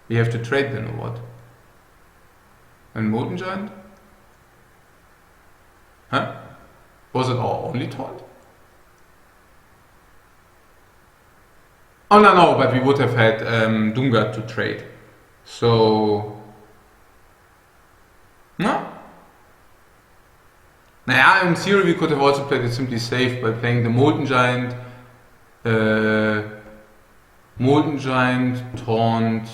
We have to trade then or what? And Molten Giant? Huh? Was it our only taunt? Oh no, but we would have had Doomguard to trade. So... No? Naja, in theory we could have also played it simply safe by playing the Molten Giant, Taunt,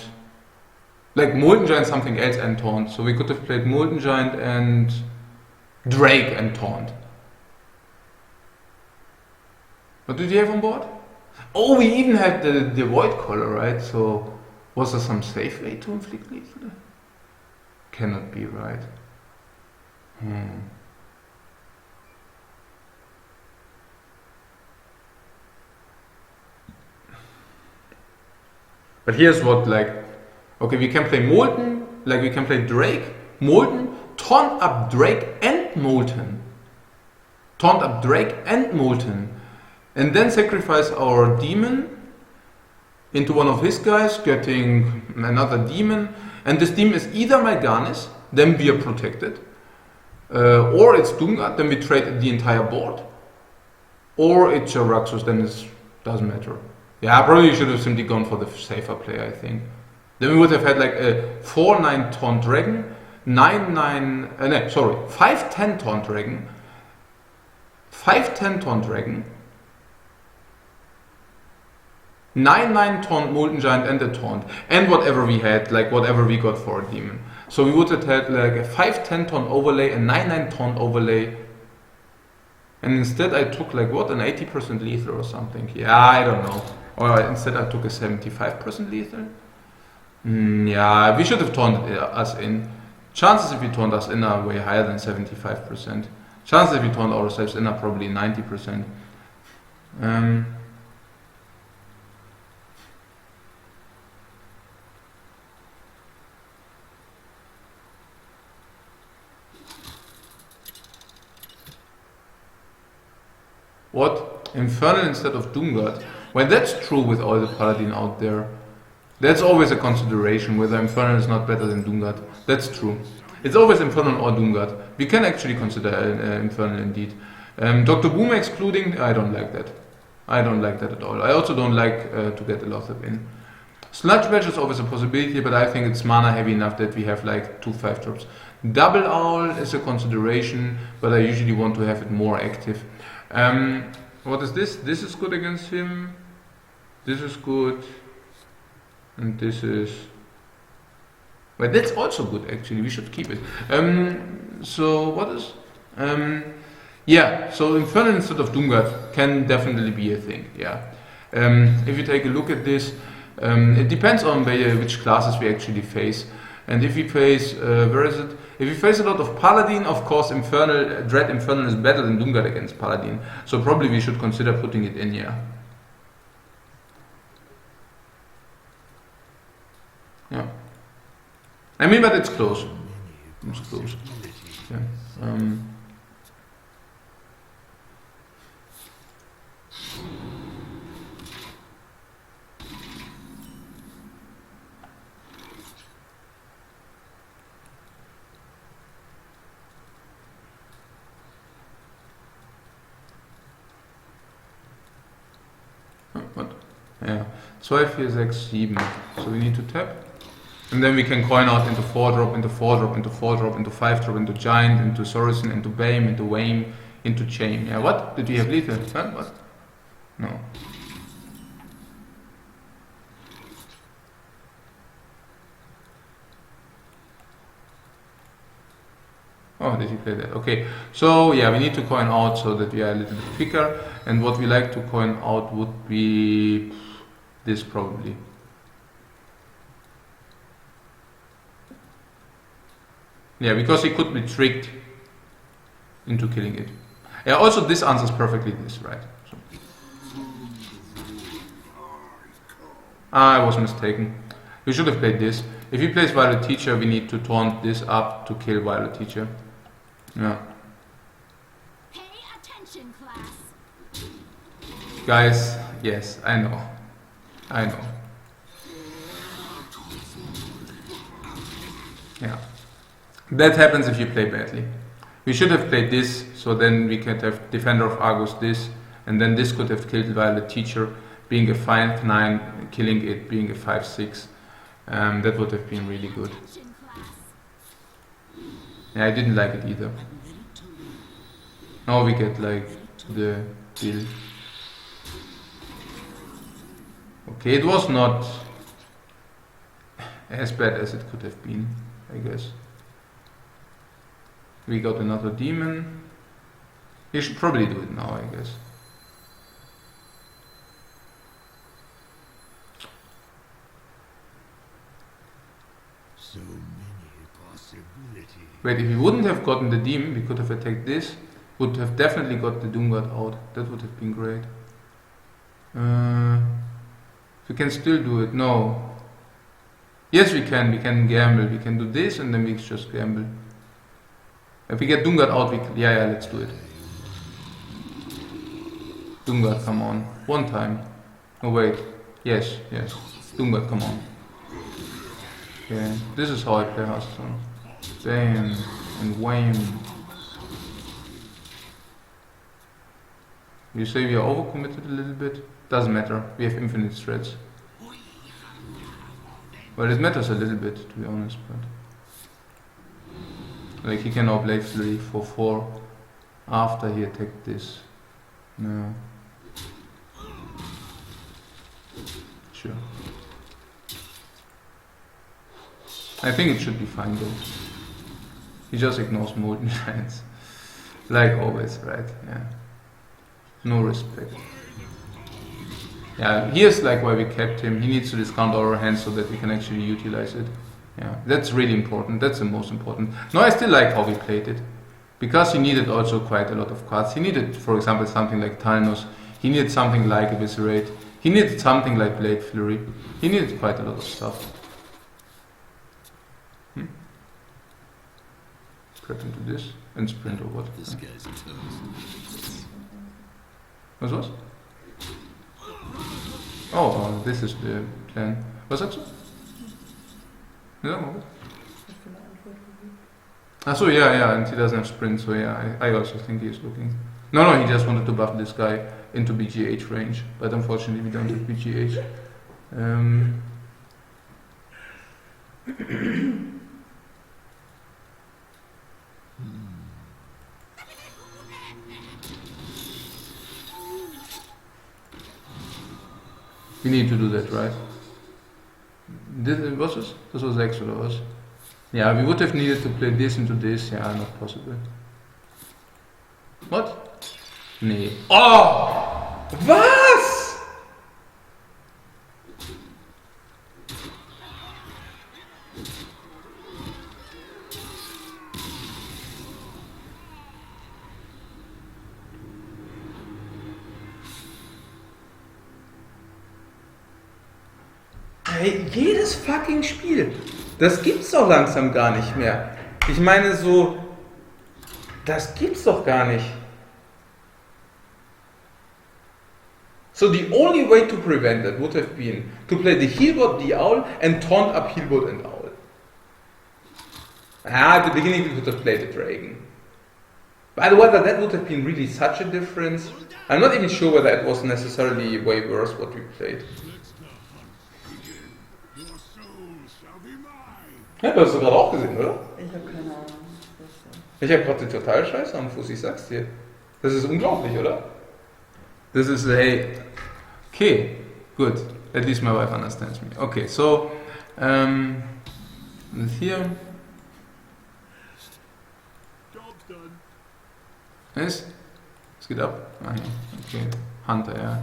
like Molten Giant something else and Taunt. So we could have played Molten Giant and Drake and Taunt. What did you have on board? Oh, we even had the Void Collar, right? So was there some safe way to inflict lethal? Cannot be, right? But here's what, like, okay, we can play Molten, like we can play Drake, Molten, taunt up Drake and Molten. Taunt up Drake and Molten. And then sacrifice our demon into one of his guys, getting another demon. And this demon is either Mal'Ganis, then we are protected, or it's Doomguard, then we trade the entire board, or it's Jaraxxus, then it doesn't matter. Yeah, probably should have simply gone for the safer play, I think. Then we would have had like a 4-9 Taunt Dragon, 5-10 Taunt Dragon, 5-10 Taunt Dragon, 9-9 Taunt Molten Giant and a Taunt, and whatever we had, like whatever we got for a demon. So we would have had like a 5-10 Taunt overlay, a 9-9 Taunt overlay, and instead I took like what, an 80% lethal or something. Yeah, I don't know. Or instead I took a 75% lethal. Yeah, we should have taunted us in. Chances if we taunt us in are way higher than 75%. Chances if we taunt ourselves in are probably 90%. What? Infernal instead of Doomguard? Well, that's true with all the Paladin out there. That's always a consideration, whether Infernal is not better than Doomguard. That's true. It's always Infernal or Doomguard. We can actually consider Infernal indeed. Dr. Boom excluding, I don't like that. I don't like that at all. I also don't like to get a Lothar in. Sludge Bash is always a possibility, but I think it's mana heavy enough that we have like 2 5-drops. Double Owl is a consideration, but I usually want to have it more active. What is this? This is good against him. This is good. And this is... But that's also good actually, we should keep it. So what is... yeah, so Infernal instead of Doomguard can definitely be a thing, yeah. If you take a look at this, it depends on which classes we actually face. And if we face, where is it? If we face a lot of Paladin, of course Dread Infernal is better than Doomguard against Paladin. So probably we should consider putting it in, yeah. Yeah. I mean, but it's close. It's close. Yeah. What? Yeah. 12, 4, 6, 7. So we need to tap. And then we can coin out into 4-drop, into 4-drop, into 4-drop, into 5-drop, into Giant, into Sorrison, into Bame, into Wame, into Chain. Yeah, what? Did we have lethal? Huh? What? No. Oh, did he play that? Okay, so yeah, we need to coin out so that we are a little bit quicker. And what we like to coin out would be this probably. Yeah, because he could be tricked into killing it. Yeah, also this answers perfectly this, right? So. I was mistaken. We should have played this. If he plays Violet Teacher, we need to taunt this up to kill Violet Teacher. Yeah. Pay attention, class. Guys, yes, I know. I know. That happens if you play badly. We should have played this, so then we could have Defender of Argus this, and then this could have killed Violet Teacher, being a 5/9, killing it, being a 5/6. That would have been really good. Attention, class. Yeah, I didn't like it either. Now we get like the deal. Okay, it was not as bad as it could have been, I guess. We got another demon. We should probably do it now, I guess. So many possibilities. Wait, if we wouldn't have gotten the demon, we could have attacked this. Would have definitely got the Doomguard out. That would have been great. We can still do it. No. Yes, we can. We can gamble. We can do this and then we just gamble. If we get Doomguard out, yeah, let's do it. Doomguard, come on. One time. Oh, wait. Yes. Doomguard, come on. Okay. This is how I play Hearthstone. Bam. And wham. You say we are overcommitted a little bit? Doesn't matter. We have infinite threats. Well, it matters a little bit, to be honest, but... Like, he can now play Flurry for 4 after he attacked this. No. Sure. I think it should be fine though. He just ignores Molten Giants. Like always, right? Yeah. No respect. Yeah, here's like why we kept him. He needs to discount our hands so that we can actually utilize it. Yeah, that's really important. That's the most important. No, I still like how we played it. Because he needed also quite a lot of cards. He needed, for example, something like Thanos. He needed something like Eviscerate. He needed something like Blade Flurry. He needed quite a lot of stuff. Prep into this and sprint or what? This guy's toast. Was? Oh, this is the plan. Was that so? Ja, what? Achso, yeah, and he doesn't have sprint, so yeah, I also think he's looking. No, he just wanted to buff this guy into BGH range, but unfortunately we don't have BGH. We need to do that, right? This was Exodus. Yeah, we would have needed to play this into this. Yeah, not possible. What? Nee. Oh! Was? Hey, jedes fucking Spiel. Das gibt's doch langsam gar nicht mehr. Ich meine so, das gibt's doch gar nicht. So the only way to prevent it would have been to play the Healbot, the Owl, and taunt up Healbot and Owl. At the beginning we could have played the Dragon. But whether that would have been really such a difference, I'm not even sure whether it was necessarily way worse what we played. Ja, du hast es gerade auch gesehen, oder? Ich habe keine Ahnung. Ich habe gerade die total Scheiße am Fuß, ich sag's dir. Das ist unglaublich, oder? Das ist, hey, okay, good. At least my wife understands me. Okay, so, and here. Job's done. Es geht ab. Ah, ja. Okay, Hunter, ja.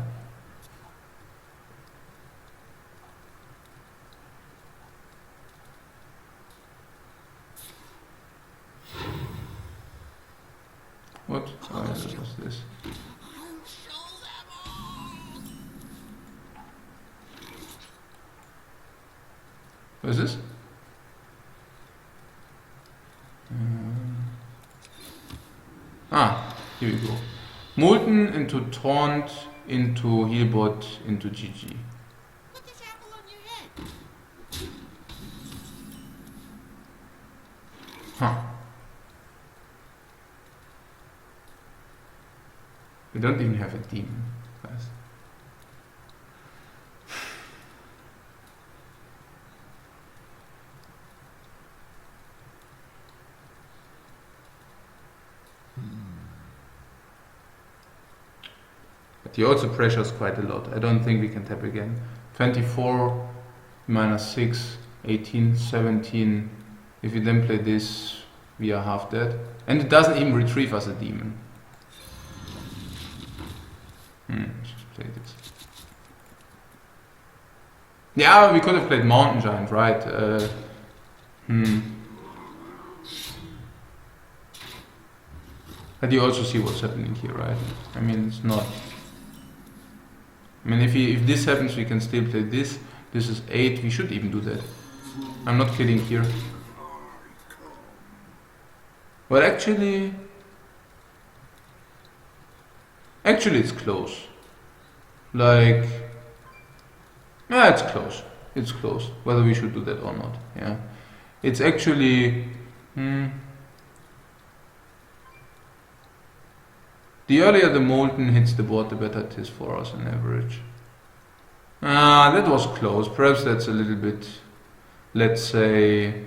What? Oh, yes, what's this? What is this? Here we go. Molten into Taunt into Healbot into GG. Put this apple on your head. Huh. We don't even have a demon, guys. But he also pressures quite a lot. I don't think we can tap again. 24 minus 6, 18, 17. If we then play this, we are half dead. And it doesn't even retrieve us a demon. Just play this. Yeah, we could have played Mountain Giant, right? But you also see what's happening here, right? I mean, it's not. I mean, if this happens, we can still play this. This is 8. We should even do that. I'm not kidding here. Well, actually, it's close. Like, yeah, it's close. It's close. Whether we should do that or not. Yeah, it's actually. The earlier the Molten hits the board, the better it is for us on average. That was close. Perhaps that's a little bit, let's say,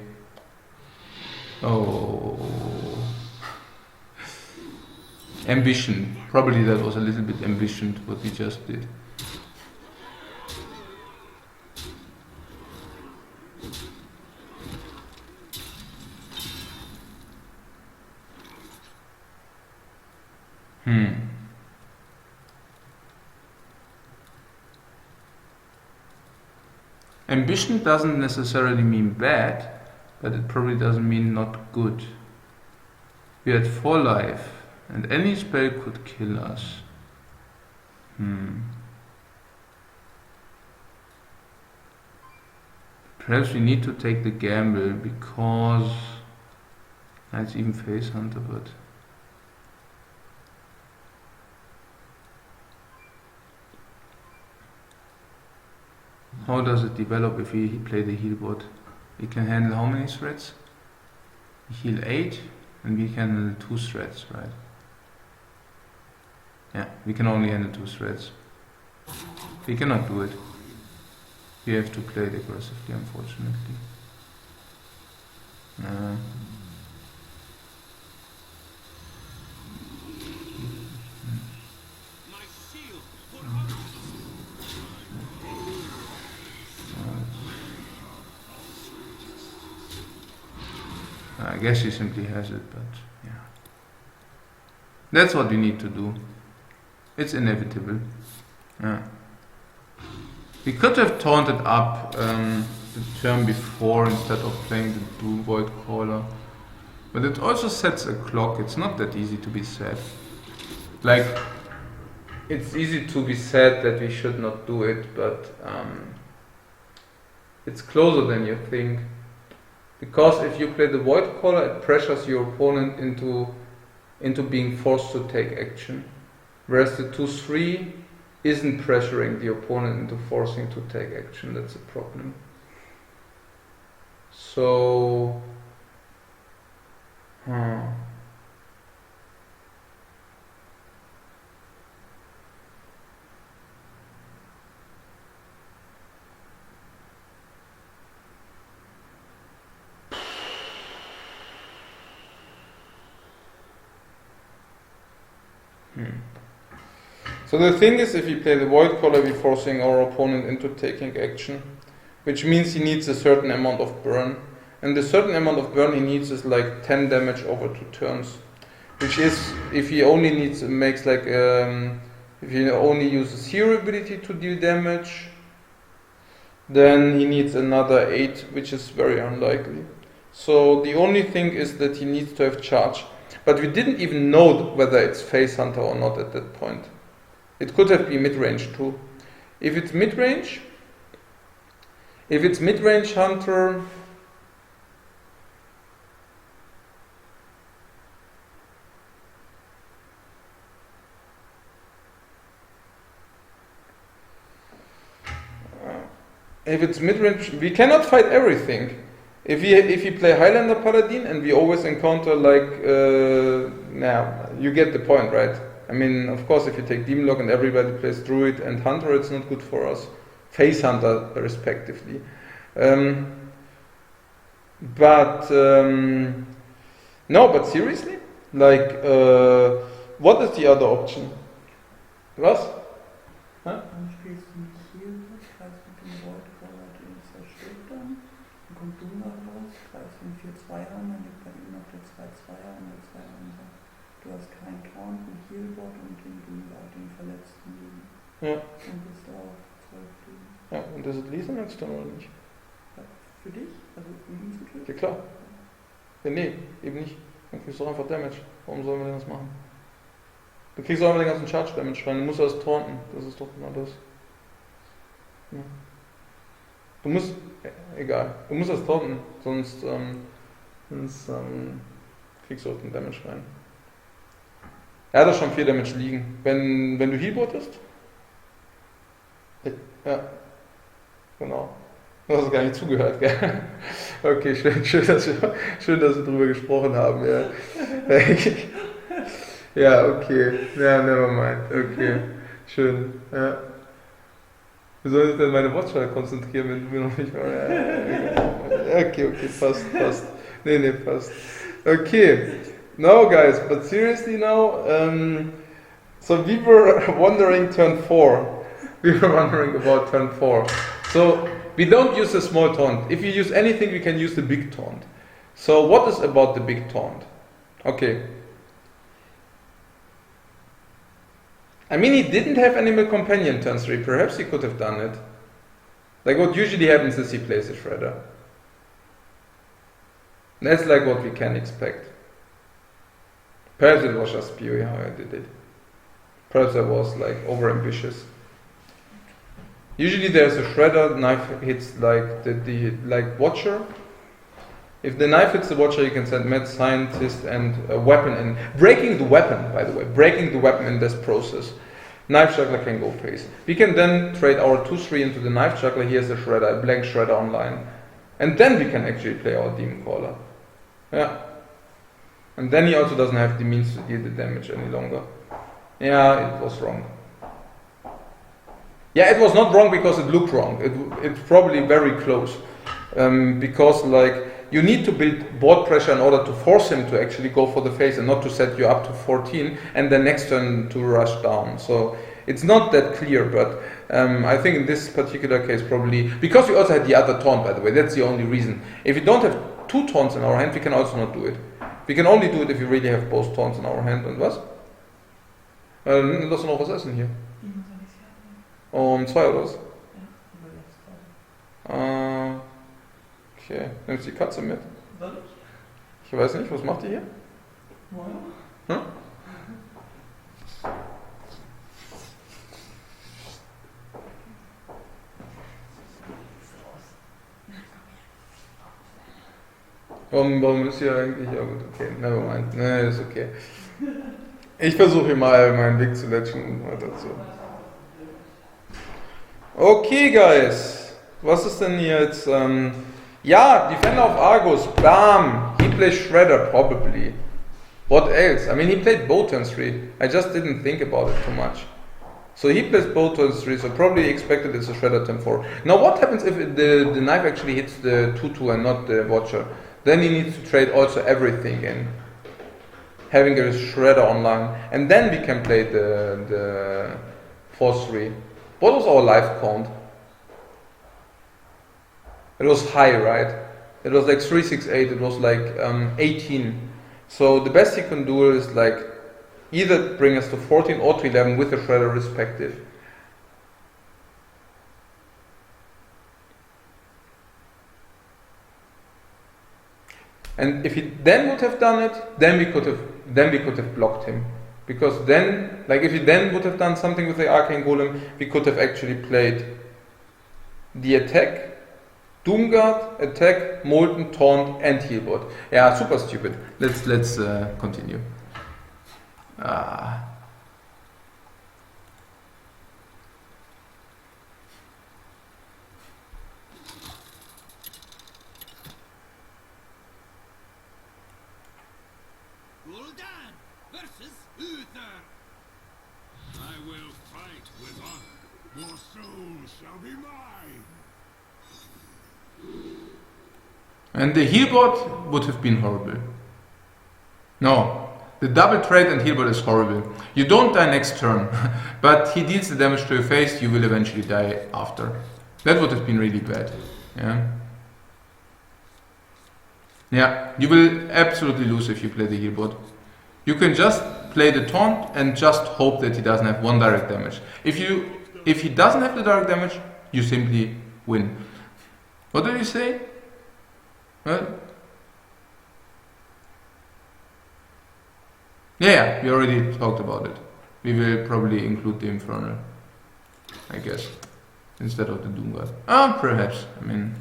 ambition. Probably that was a little bit ambitioned what we just did. Ambition doesn't necessarily mean bad, but it probably doesn't mean not good. We had 4 life, and any spell could kill us. Perhaps we need to take the gamble because it's even Face Hunter, but how does it develop if we play the heal bot? We can handle how many threats? We heal 8 and we can handle 2 threats, right? Yeah, we can only handle 2 threats. We cannot do it. We have to play it aggressively, unfortunately. I guess he simply has it, but yeah. That's what we need to do. It's inevitable. Yeah. We could have taunted up the turn before instead of playing the Blue Void Caller. But it also sets a clock. It's not that easy to be sad. Like, it's easy to be sad that we should not do it, but it's closer than you think. Because if you play the Void Caller, it pressures your opponent into being forced to take action. Whereas the 2-3 isn't pressuring the opponent into forcing to take action. That's a problem. So, So the thing is, if we play the Void Caller, we're forcing our opponent into taking action, which means he needs a certain amount of burn. And the certain amount of burn he needs is like 10 damage over 2 turns. Which is, if he only if he only uses hero ability to deal damage, then he needs another 8, which is very unlikely. So the only thing is that he needs to have charge. But we didn't even know whether it's Face Hunter or not at that point. It could have been mid-range too. If it's mid-range Hunter, we cannot fight everything. If we play Highlander Paladin and we always encounter like, you get the point, right? I mean, of course, if you take Demonlock and everybody plays Druid and Hunter, it's not good for us. Face Hunter, respectively. No, but seriously? Like, what is the other option? Was? Huh? Dann spielst du nicht hier, greifst mit dem Voidcaller den Zerstört, dann kommt Duna raus, greifst den 4-2 an, dann liegt bei ihm noch der 2-2er und der 2-1er. Du hast keinen Taunt, einen Healbot und den Duna, den Verletzten liegen. Ja. Und bist da auf 12 liegen. Ja, und das ist Lesen jetzt dann oder nicht? Ja, für dich? Also um ihn zu töten? Ja klar. Ja, nee, eben nicht. Dann kriegst du einfach Damage. Warum sollen wir denn das machen? Du kriegst auch immer den ganzen Charge Damage rein. Du musst das taunten. Das ist doch genau das. Ja. Du musst. Egal. Du musst das taunten. Sonst kriegst du auch den Damage rein. Er hat doch schon 4 Damage liegen. Wenn du Healbot bist. Ja. Genau. Du hast gar nicht zugehört, gell? Okay, schön, dass wir drüber gesprochen haben, ja. Ja, okay. Ja, never mind. Okay. Schön. Ja. Wie soll ich denn meine Wortschale konzentrieren, wenn du mir noch nicht mal. Ja, okay, passt. Nee, passt. Okay. No, guys, but seriously now, so we were wondering turn 4. We were wondering about turn 4. So, we don't use a small taunt. If you use anything, we can use the big taunt. So, what is about the big taunt? Okay. I mean, he didn't have Animal Companion turn 3. Perhaps he could have done it. Like what usually happens is he plays a Shredder. That's like what we can expect. Perhaps it was just pure how I did it. Perhaps I was like over-ambitious. Usually there's a Shredder, knife hits like the Watcher. If the knife hits the Watcher, you can send Mad Scientist and a weapon in. Breaking the weapon, by the way. Breaking the weapon in this process. Knife Juggler can go face. We can then trade our 2-3 into the Knife Juggler. Here's a Shredder, a blank Shredder online. And then we can actually play our Demon Caller. Yeah. And then he also doesn't have the means to deal the damage any longer. Yeah, it was wrong. Yeah, it was not wrong because it looked wrong. It's probably very close. Because like you need to build board pressure in order to force him to actually go for the face and not to set you up to 14 and then next turn to rush down. So it's not that clear, but I think in this particular case probably, because we also had the other taunt, by the way, that's the only reason. If we don't have 2 taunts in our hand, we can also not do it. We can only do it if we really have both taunts in our hand. Und was? Lass uns noch was essen hier. Um 2 oder was? Okay, nimmst du die Katze mit? Ich weiß nicht, was macht die hier? Hm? Warum ist hier eigentlich? Ja gut, okay, nevermind. Ne, ist okay. Ich versuche hier mal meinen Weg zu letschen dazu. Okay, guys. Was ist denn hier jetzt? Ja, Defender of Argus. Bam! He plays Shredder, probably. What else? I mean, he played both turn 3. I just didn't think about it too much. So he plays both turn 3, so probably expected it's a Shredder turn 4. Now what happens if the knife actually hits the 2-2 and not the Watcher? Then he needs to trade also everything in. Having a Shredder online. And then we can play the 4-3. What was our life count? It was high, right? It was like 368, it was like 18. So the best he can do is like either bring us to 14 or to 11 with the Shredder respective. And if he then would have done it, then we could have blocked him. Because then, like if he then would have done something with the Arcane Golem, we could have actually played the attack, Doomguard, attack, Molten, Taunt, and Healbot. Yeah, super stupid. Let's continue. I will fight with honor. Your soul shall be mine. And the heal bot would have been horrible. No, the double trade and heal bot is horrible. You don't die next turn, but he deals the damage to your face, you will eventually die after. That would have been really bad. Yeah. Yeah, you will absolutely lose if you play the heal bot. You can just play the taunt and just hope that he doesn't have one direct damage. If he doesn't have the direct damage, you simply win. What did you say? Well, yeah, we already talked about it. We will probably include the Infernal, I guess, instead of the Doomguard. Perhaps. I mean,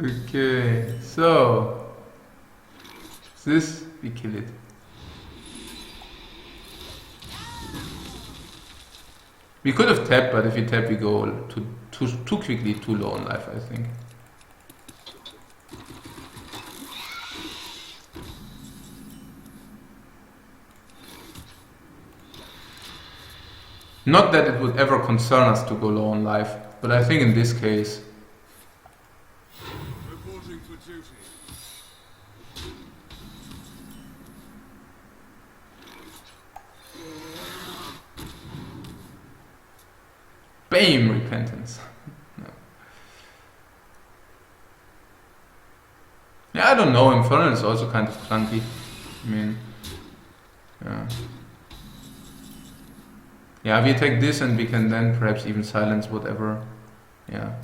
okay, so this we kill it. We could have tapped, but if we tap, we go too quickly, too low on life, I think. Not that it would ever concern us to go low on life, but I think in this case. Reporting for duty. BAM! Repentance. No. Yeah, I don't know, Infernal is also kind of clunky. I mean, yeah. Yeah, we take this and we can then perhaps even silence whatever. Yeah.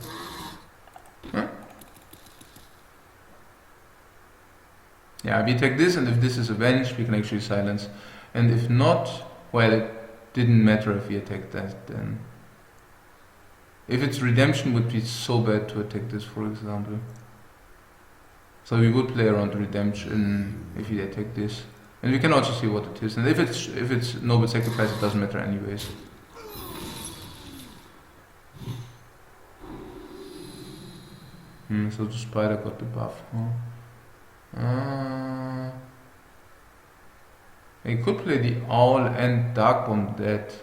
Huh? Yeah, we take this and if this is avenged, we can actually silence. And if not, well, it didn't matter if we attacked that then. If it's redemption, would be so bad to attack this, for example. So we would play around redemption if we attack this. And we can also see what it is. And if it's noble sacrifice, it doesn't matter anyways. So the spider got the buff, huh? He could play the owl and dark bomb that.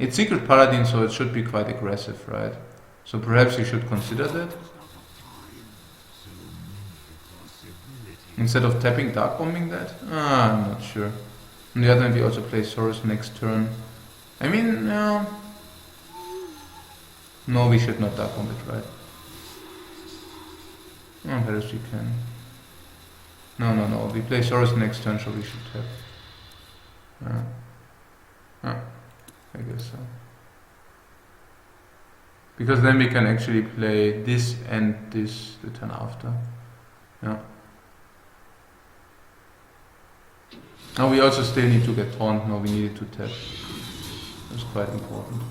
It's secret paladin, so it should be quite aggressive, right? So perhaps you should consider that. Instead of tapping, dark bombing that? I'm not sure. On the other hand, we also play Soros next turn. I mean, no, we should not dark bomb it, right? Perhaps we can. No. We play Soros next turn, so we should tap. I guess so. Because then we can actually play this and this the turn after. Yeah. Now we also still need to get taunt. No, we needed to tap. That's quite important.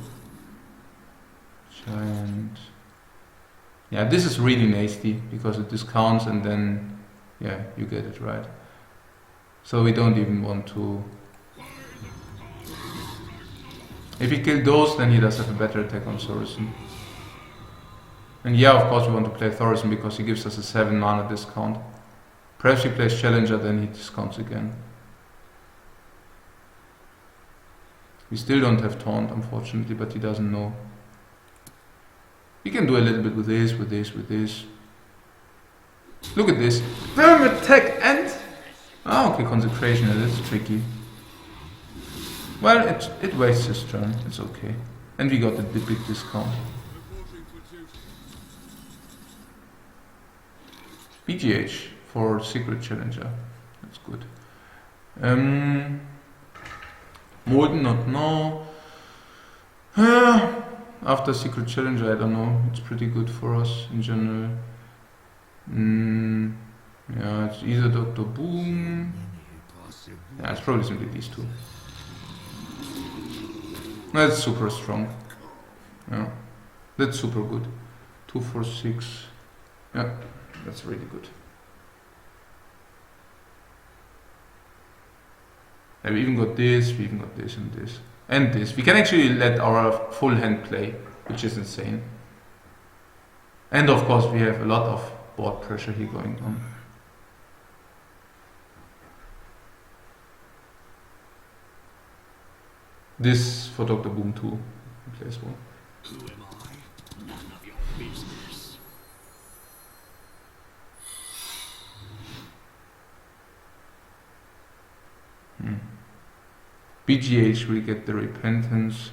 Giant. Yeah, this is really nasty because it discounts and then, yeah, you get it right. So we don't even want to. If he kills those, then he does have a better attack on Thorison. And yeah, of course we want to play Thorison because he gives us a 7 mana discount. Perhaps he plays Challenger, then he discounts again. We still don't have taunt, unfortunately, but he doesn't know. We can do a little bit with this, with this, with this. Look at this. Firm attack and... okay, Consecration, that's tricky. Well, it wastes his turn, it's okay. And we got the big discount. BGH for Secret Challenger, that's good. Molten, not no. After Secret Challenger, I don't know, it's pretty good for us in general. Yeah, it's either Dr. Boom. Yeah, it's probably simply these two. That's super strong. Yeah, that's super good. 2, 4, 6. Yeah, that's really good. And we even got this, we even got this and this. And this. We can actually let our full hand play, which is insane. And of course we have a lot of board pressure here going on. This for Dr. Boom too. He plays one. Who am I? None of your business. BGH will get the repentance.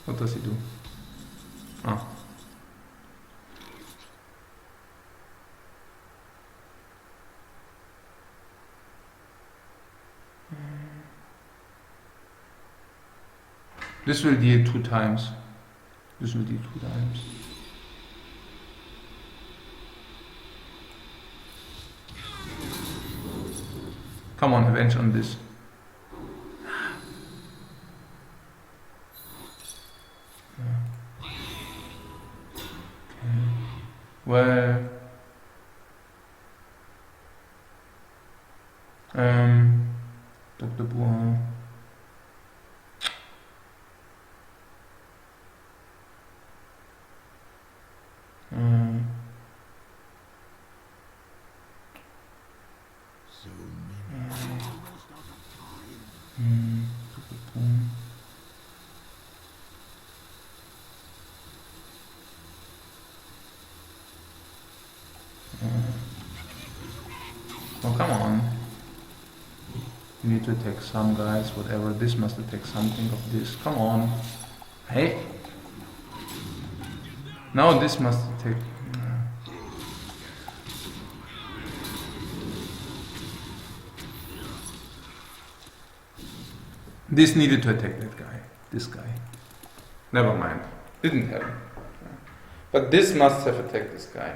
What does he do? Ah. This will deal 2 times. This will deal 2 times. Come on, avenge on this. Well, Dr. Bois. So many. Almost out of time. Dr. Boom. Oh, come on. You need to attack some guys, whatever. This must attack something of this. Come on. Hey. Now this must attack. This needed to attack that guy. This guy. Never mind. Didn't happen. But this must have attacked this guy.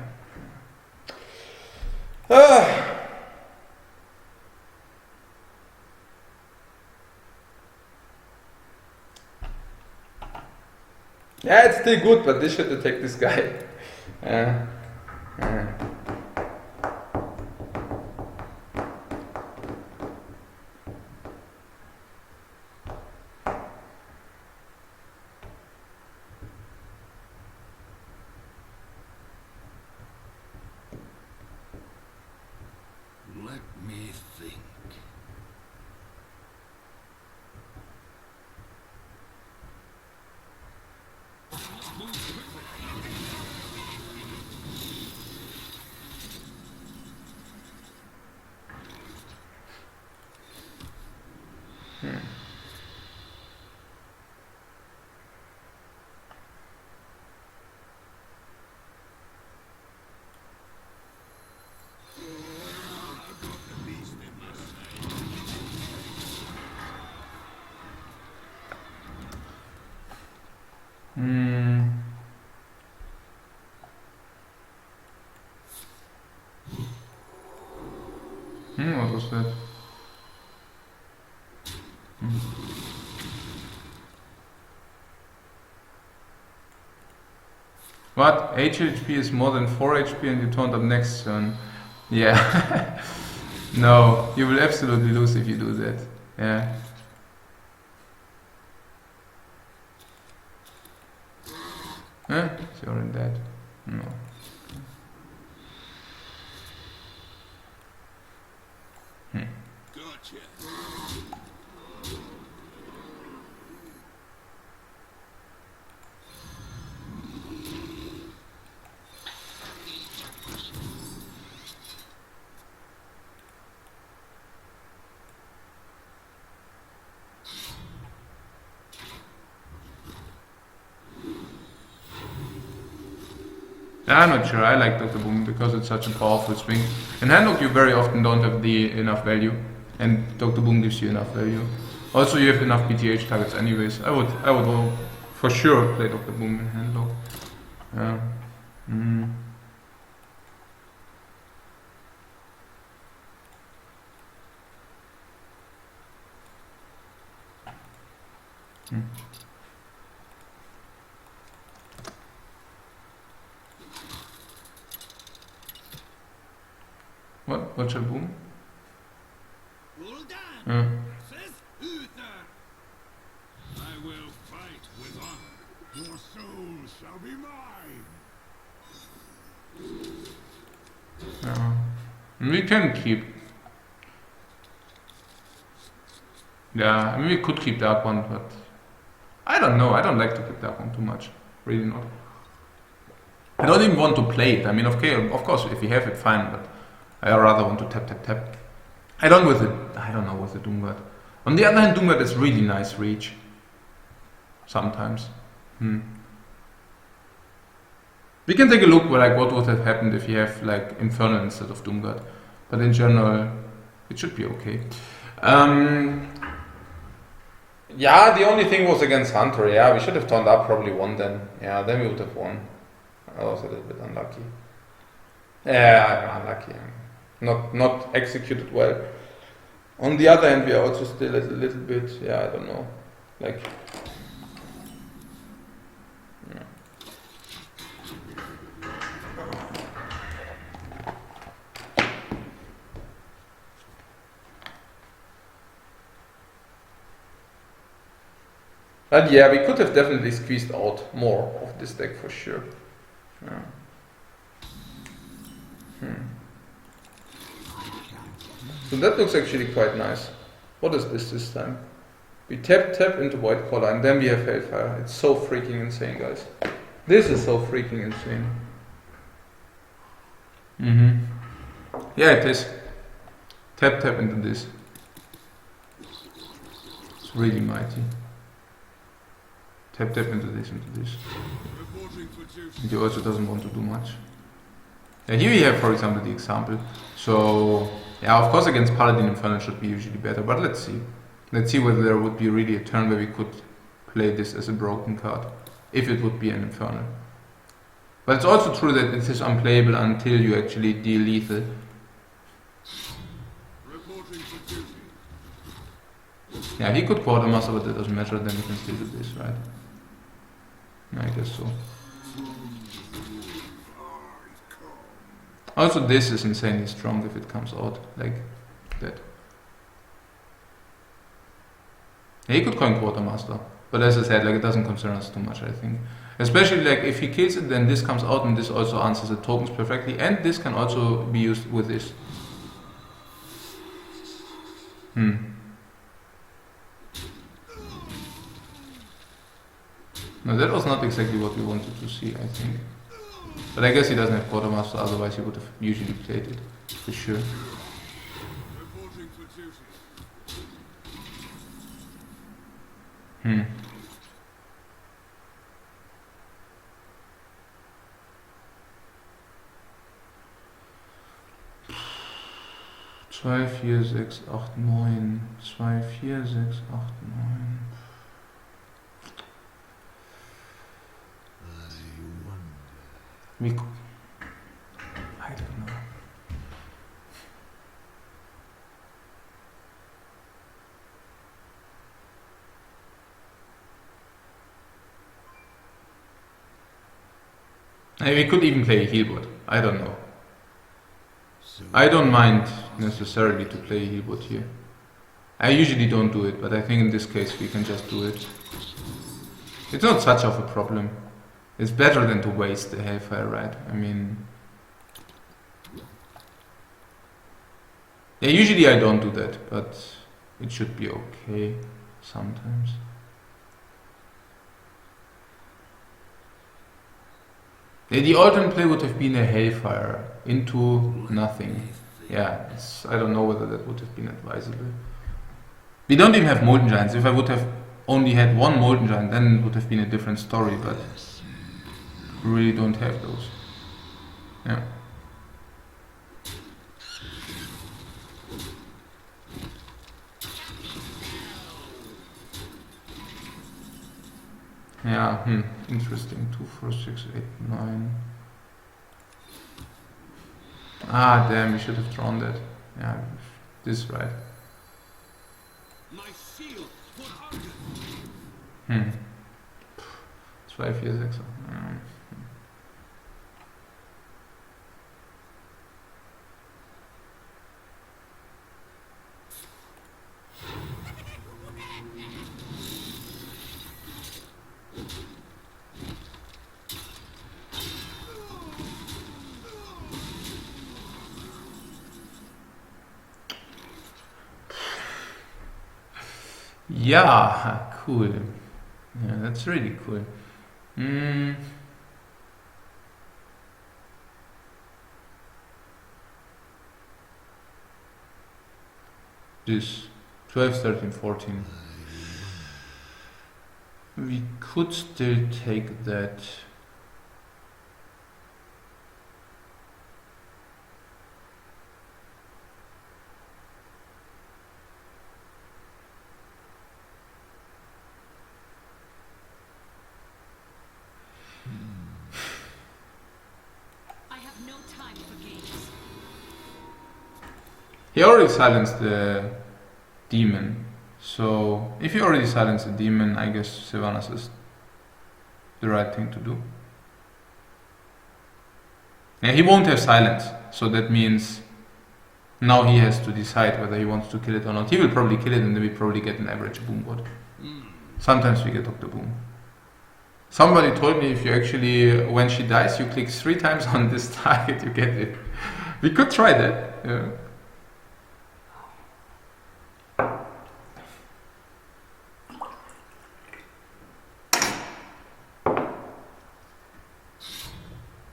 Yeah, it's still good, but this should attack this guy. Let me think. What was that? What? 8 HP is more than 4 HP and you taunt up next turn. Yeah. No, you will absolutely lose if you do that. Yeah. Huh? So you're in that? No. Gotcha. I'm not sure. I like Dr. Boom because it's such a powerful swing. In Handlock you very often don't have the enough value, and Dr. Boom gives you enough value. Also you have enough BTH targets anyways. I would for sure play Dr. Boom in Handlock. Yeah. Hmm. What? What shall boom? Well done, Yeah. says Uther. I will fight with honor. Your soul shall be mine. Yeah. We can keep. Yeah, I mean we could keep Dark One, but I don't know. I don't like to keep Dark One too much. Really not. I don't even want to play it. I mean, okay, of course, if you have it, fine, but I rather want to tap, tap, tap. I don't know with the Doomguard. On the other hand, Doomguard is really nice reach. Sometimes. We can take a look like what would have happened if you have like Infernal instead of Doomguard. But in general, it should be okay. Yeah, the only thing was against Hunter. Yeah, we should have turned up probably one then. Yeah, then we would have won. I was a little bit unlucky. Yeah, I'm unlucky. Not executed well. On the other hand, we are also still a little bit, yeah, I don't know. Like, yeah. But yeah, we could have definitely squeezed out more of this deck for sure. Yeah. So that looks actually quite nice. What is this time? We tap into White Collar and then we have Hellfire. It's so freaking insane, guys. This is so freaking insane. Yeah, it is. Tap into this. It's really mighty. Tap into this, Reporting for duty. And he also doesn't want to do much. Yeah, here we have, for example, the example. So, yeah, of course against Paladin Infernal should be usually better, but let's see. Let's see whether there would be really a turn where we could play this as a broken card. If it would be an Infernal. But it's also true that it is unplayable until you actually deal lethal. Reporting for duty. Yeah, he could Quartermaster, but that doesn't matter, then we can still do this, right? I guess so. Also, this is insanely strong if it comes out like that. He could coin Quartermaster, but as I said, like it doesn't concern us too much, I think. Especially like if he kills it, then this comes out and this also answers the tokens perfectly, and this can also be used with this. No, that was not exactly what we wanted to see, I think. But I guess he doesn't have Quartermaster, otherwise he would have usually played it, for sure. Reporting for duty. Hmm. Zwei, vier, sechs, acht, neun. 2, 4, 6, 8, 9. I don't know. We could even play a healbot. I don't know. I don't mind necessarily to play a healbot here. I usually don't do it, but I think in this case we can just do it. It's not such of a problem. It's better than to waste the Hellfire, right? I mean... Yeah, usually I don't do that, but it should be okay sometimes. Yeah, the alternate play would have been a Hellfire into nothing. Yeah, I don't know whether that would have been advisable. We don't even have Molten Giants. If I would have only had one Molten Giant, then it would have been a different story, but we really don't have those. Yeah. Yeah, interesting. 2, 4, 6, 8, 9. Ah, damn, we should have drawn that. Yeah, this right. My shield for Argus. Hm. 2, 4, 6. Yeah, cool. Yeah, that's really cool. Mm. This 12, 13, 14. We could still take that. I have no time for games. He already silenced the demon. So if you already silenced the demon, I guess Sylvanas is the right thing to do. Yeah, he won't have silence, so that means now he has to decide whether he wants to kill it or not. He will probably kill it and then we probably get an average boom bot. Sometimes we get Dr. Boom. Somebody told me if you actually, when she dies, you click 3 times on this target, you get it. We could try that. Yeah.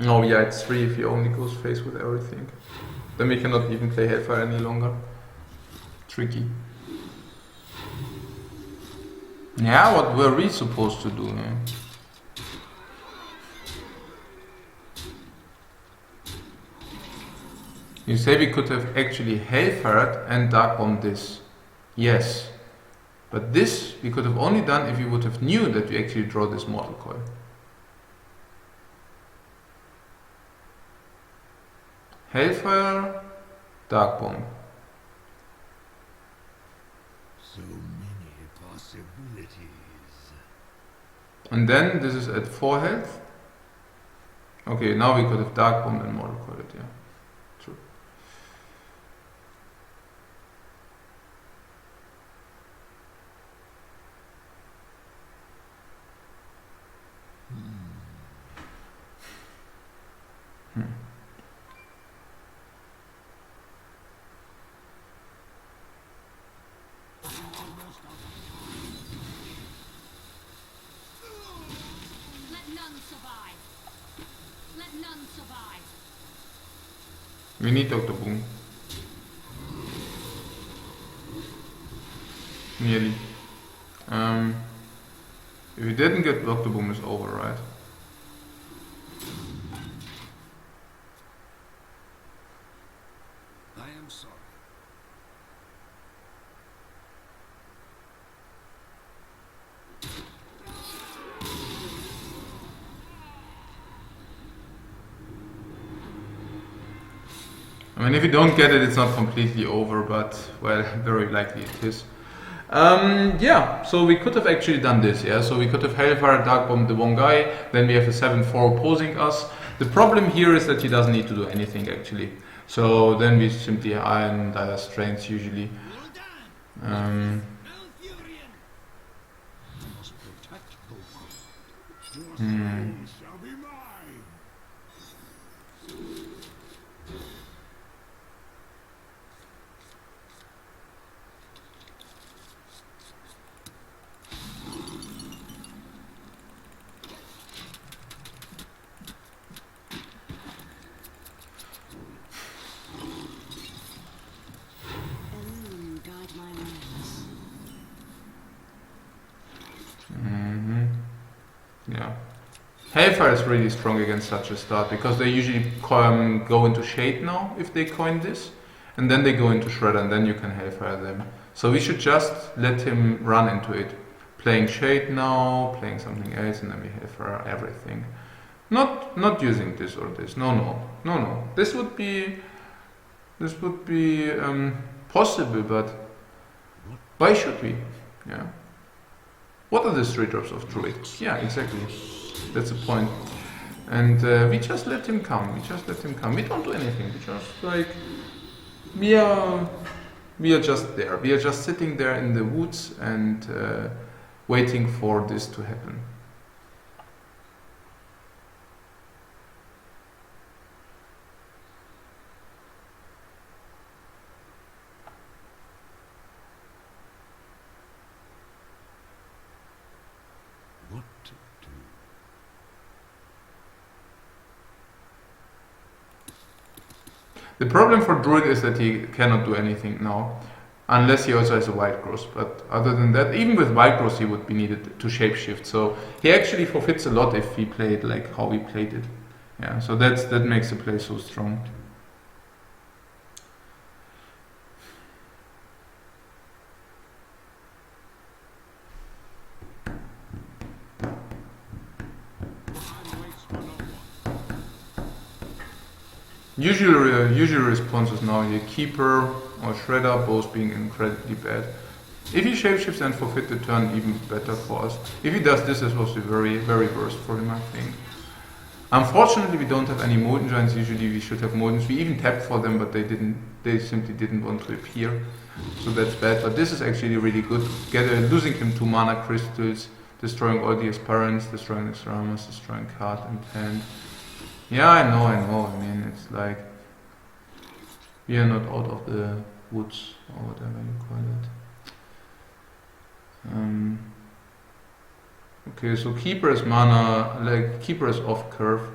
Oh yeah, it's 3 if he only goes face with everything. Then we cannot even play Hellfire any longer. Tricky. Yeah, what were we supposed to do? Yeah? You say we could have actually Hellfired and Dark Bombed this. Yes. But this we could have only done if we would have knew that we actually draw this Mortal Coil. Hellfire, Dark Bomb. So many possibilities. And then this is at 4 health. Okay, now we could have Dark Bomb and Mortal Coil it, yeah. True. Let none survive. Let none survive. We need Dr. Boom. Nearly. If we didn't get Dr. Boom, it's over, right? I am sorry. I mean, if you don't get it, it's not completely over, but, well, very likely it is. Yeah, so we could have actually done this, yeah? So we could have Hellfire, Dark Bomb the one guy, then we have a 7-4 opposing us. The problem here is that he doesn't need to do anything, actually. So then we simply iron Dire Strengths, usually. Well done. Malfurion. I must protect both. Your soul shall be mine. Guide my minds. Yeah. Hellfire is really strong against such a start, because they usually go into Shade now, if they coin this. And then they go into Shredder, and then you can Hellfire them. So we should just let him run into it. Playing Shade now, playing something else, and then we Hellfire everything. Not using this or this. No. This would be possible, but why should we? Yeah. What are the 3 drops of Druid? Yeah, exactly. That's the point. And we just let him come. We don't do anything. We just like we are just there. We are just sitting there in the woods and waiting for this to happen. What to do? The problem for Druid is that he cannot do anything now, unless he also has a Wild Growth. But other than that, even with Wild Growth he would be needed to shapeshift. So he actually forfeits a lot if he played like how we played it. Yeah, so that makes the play so strong. Usual responses now here, Keeper or Shredder, both being incredibly bad. If he shapeshifts and forfeit the turn, even better for us. If he does this was the very, very worst for him, I think. Unfortunately, we don't have any Molten Giants. Usually we should have Moldens. We even tapped for them, but they simply didn't want to appear. So that's bad, but this is actually really good. Losing him 2 mana crystals, destroying all the Aspirants, destroying his Ramas, destroying card and hand. Yeah, I know. I mean, it's like we are not out of the woods or whatever you call it. Okay, so Keeper is mana, like Keeper is off curve.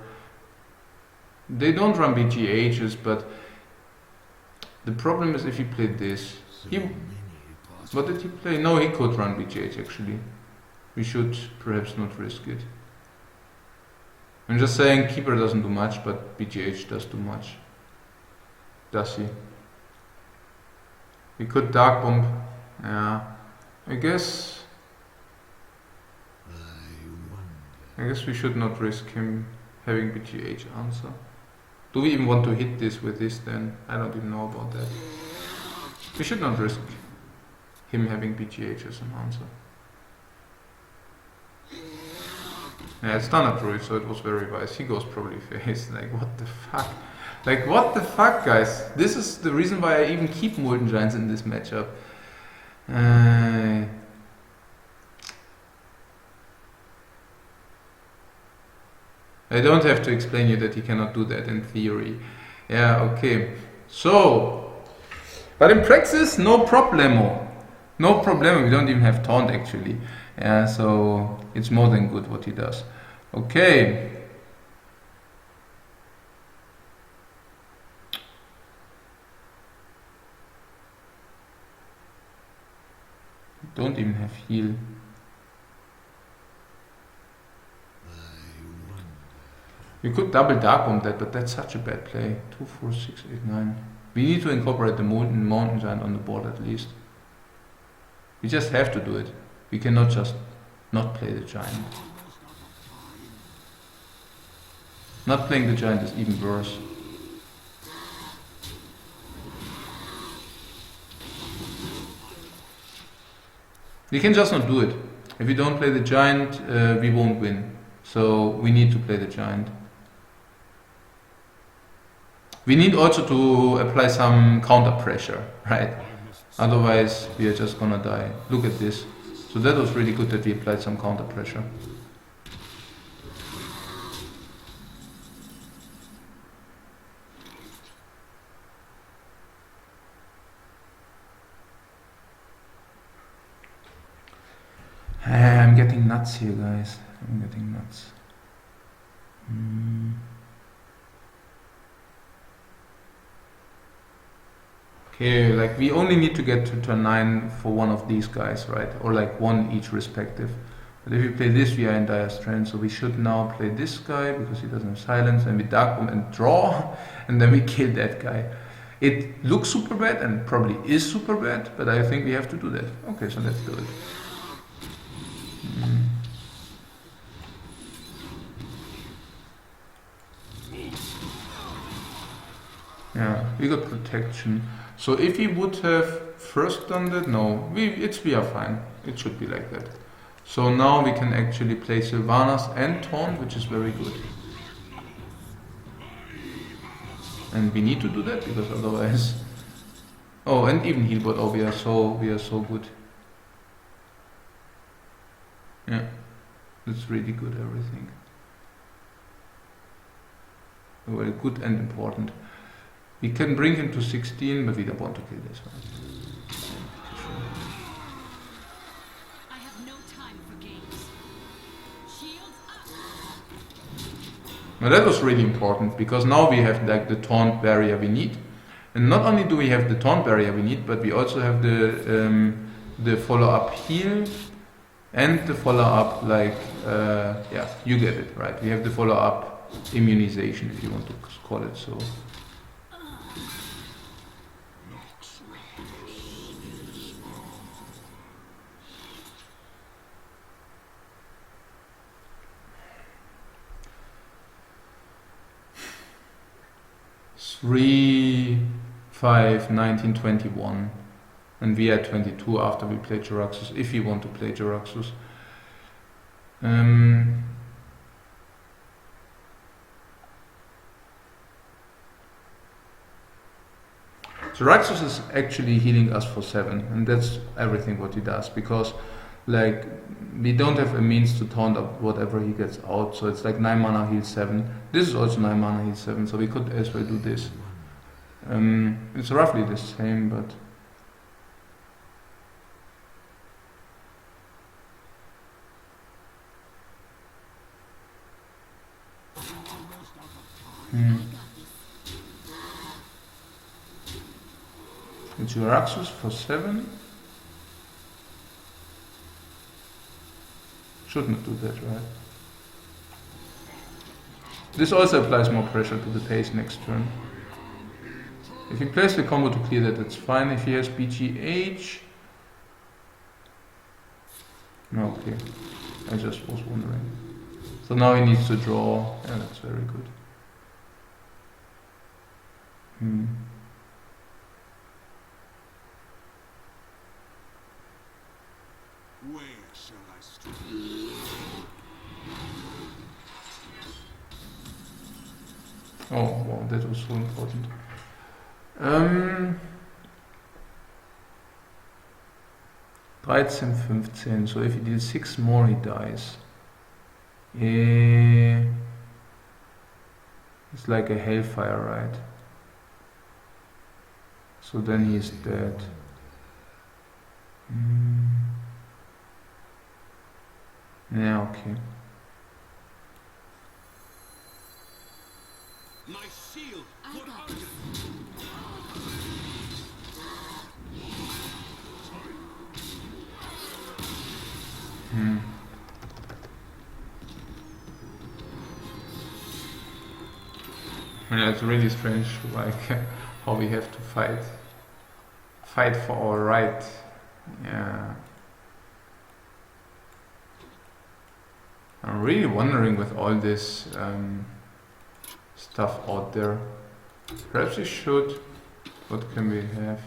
They don't run BGHs, but the problem is if he played this. What did he play? No, he could run BGH actually. We should perhaps not risk it. I'm just saying Keeper doesn't do much, but BGH does do much. Does he? We could Dark Bomb. Yeah. I guess we should not risk him having BGH answer. Do we even want to hit this with this then? I don't even know about that. We should not risk him having BGH as an answer. Yeah, it's Standard Druid, so it was very wise. He goes probably face. Like, what the fuck? Like, what the fuck, guys? This is the reason why I even keep Molten Giants in this matchup. I don't have to explain you that he cannot do that in theory. Yeah, okay. So, but in practice, no problemo. No problemo. We don't even have taunt actually. Yeah, so it's more than good what he does. Okay. Don't even have heal. We could double Dark Bomb that, but that's such a bad play. 2, 4, 6, 8, 9. We need to incorporate the Mountain Giant on the board at least. We just have to do it. We cannot just not play the Giant. Not playing the Giant is even worse. We can just not do it. If we don't play the Giant, we won't win. So we need to play the Giant. We need also to apply some counter pressure, right? Otherwise we are just gonna die. Look at this. So that was really good that we applied some counter pressure. I'm getting nuts here, guys. I'm getting nuts. Okay, like we only need to get to turn 9 for one of these guys, right? Or like one each respective. But if we play this, we are in dire straits. So we should now play this guy because he doesn't have silence, and we Dark Bomb and draw, and then we kill that guy. It looks super bad and probably is super bad, but I think we have to do that. Okay, so let's do it. Yeah, we got protection. So if we would have first done that, no, we are fine. It should be like that. So now we can actually play Sylvanas and Taunt, which is very good. And we need to do that because otherwise... Oh, and even Healbot. Oh, we are so good. Yeah, it's really good, everything. Very good and important. We can bring him to 16, but we don't want to kill this one. I have no time for games. Shields up. Now that was really important because now we have like the taunt barrier we need, and not only do we have the taunt barrier we need, but we also have the follow-up heal and the follow-up yeah, you get it right. We have the follow-up immunization, if you want to call it so. Three, 5, 19, 21, and we are 22 after we play Jaraxxus, if we want to play Jaraxxus. Jaraxxus is actually healing us for 7, and that's everything what he does, because like we don't have a means to taunt up whatever he gets out, so it's like 9 mana heal 7. This is also 9 mana heal 7, so we could as well do this. It's roughly the same, but it's Jaraxxus for 7. Should not do that, right? This also applies more pressure to the pace next turn. If he plays the combo to clear that, that's fine. If he has BGH... No, okay. I just was wondering. So now he needs to draw. Yeah, that's very good. Where shall I start? Oh, wow, that was so important. 13, 15. So if he deals 6 more, he dies. It's like a Hellfire, right? So then he's dead. Yeah, okay. My shield! I Put got under! this. Yeah, it's really strange, like how we have to fight for our right. Yeah. I'm really wondering with all this stuff out there. Perhaps we should. What can we have?